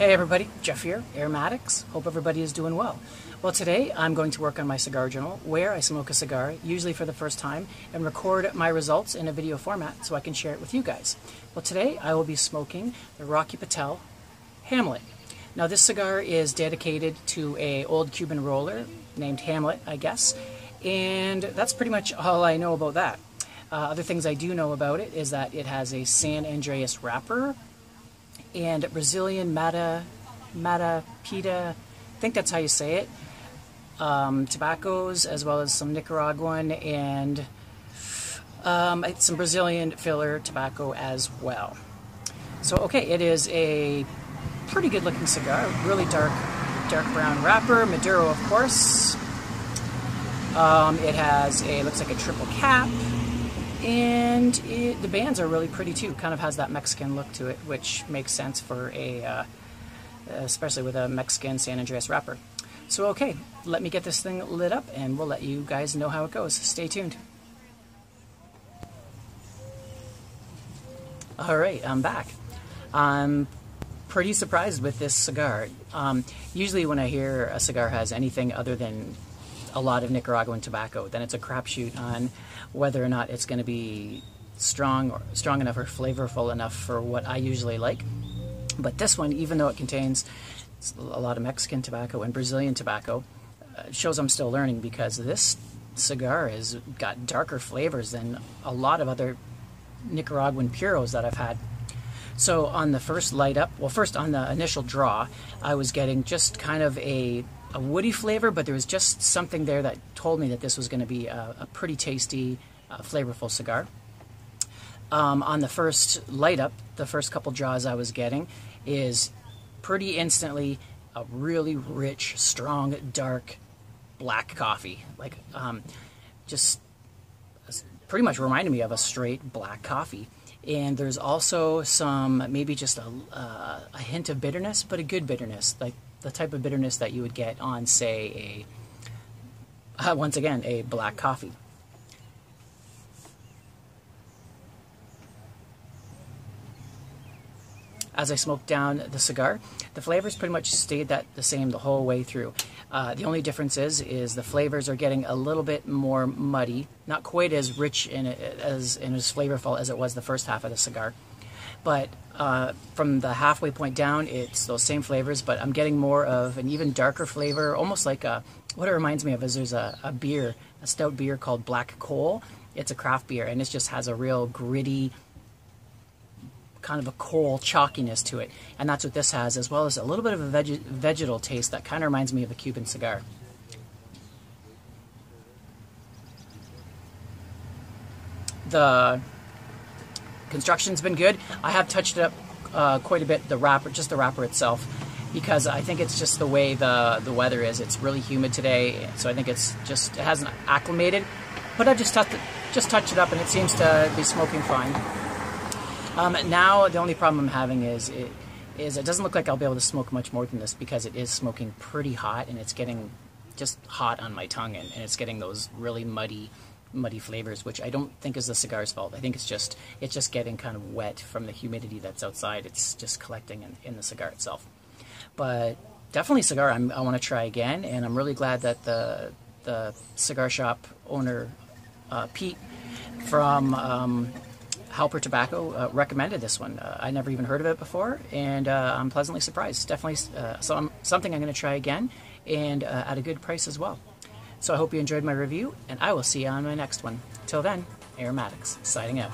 Hey everybody, Jeff here, Aromatics. Hope everybody is doing well. Well, today I'm going to work on my cigar journal where I smoke a cigar, usually for the first time, and record my results in a video format so I can share it with you guys. Well, today I will be smoking the Rocky Patel Hamlet. Now this cigar is dedicated to an old Cuban roller named Hamlet, I guess, and that's pretty much all I know about that. Other things I do know about it is that it has a San Andreas wrapper and Brazilian Matapita, I think that's how you say it, tobaccos, as well as some Nicaraguan and some Brazilian filler tobacco as well. So okay, it is a pretty good looking cigar, really dark brown wrapper, Maduro of course. It has looks like a triple cap. And the bands are really pretty too. Kind of has that Mexican look to it, which makes sense for especially with a Mexican San Andreas wrapper. So okay, let me get this thing lit up and we'll let you guys know how it goes. Stay tuned. Alright, I'm back. I'm pretty surprised with this cigar. Usually when I hear a cigar has anything other than a lot of Nicaraguan tobacco, then it's a crapshoot on whether or not it's going to be strong enough or flavorful enough for what I usually like. But this one, even though it contains a lot of Mexican tobacco and Brazilian tobacco, shows I'm still learning, because this cigar has got darker flavors than a lot of other Nicaraguan puros that I've had. So on the first light up, well, first on the initial draw, I was getting just kind of a woody flavor, but there was just something there that told me that this was going to be a pretty tasty, flavorful cigar. On the first light up, the first couple draws I was getting is pretty instantly a really rich, strong, dark black coffee. Like, just pretty much reminded me of a straight black coffee. And there's also some, maybe just a hint of bitterness, but a good bitterness, like the type of bitterness that you would get on, say, once again, a black coffee. As I smoked down the cigar, the flavors pretty much stayed the same the whole way through. The only difference is the flavors are getting a little bit more muddy, not quite as rich and as flavorful as it was the first half of the cigar. But from the halfway point down, it's those same flavors, but I'm getting more of an even darker flavor, almost like what it reminds me of is there's a beer, a stout beer called Black Coal. It's a craft beer, and it just has a real gritty, kind of a coal chalkiness to it. And that's what this has, as well as a little bit of a vegetal taste that kind of reminds me of a Cuban cigar. The construction's been good. I have touched it up quite a bit, the wrapper, just the wrapper itself, because I think it's just the way the weather is. It's really humid today, so I think it hasn't acclimated. But I've just touched it up, and it seems to be smoking fine. Now the only problem I'm having is it doesn't look like I'll be able to smoke much more than this, because it is smoking pretty hot, and it's getting just hot on my tongue, and it's getting those really muddy flavors, which I don't think is the cigar's fault. I think it's just getting kind of wet from the humidity that's outside. It's just collecting in the cigar itself. But definitely a cigar I want to try again, and I'm really glad that the cigar shop owner, Pete, from Halper Tobacco, recommended this one. I never even heard of it before, and I'm pleasantly surprised. Definitely something I'm going to try again, and at a good price as well. So I hope you enjoyed my review, and I will see you on my next one. Till then, Aromatics, signing out.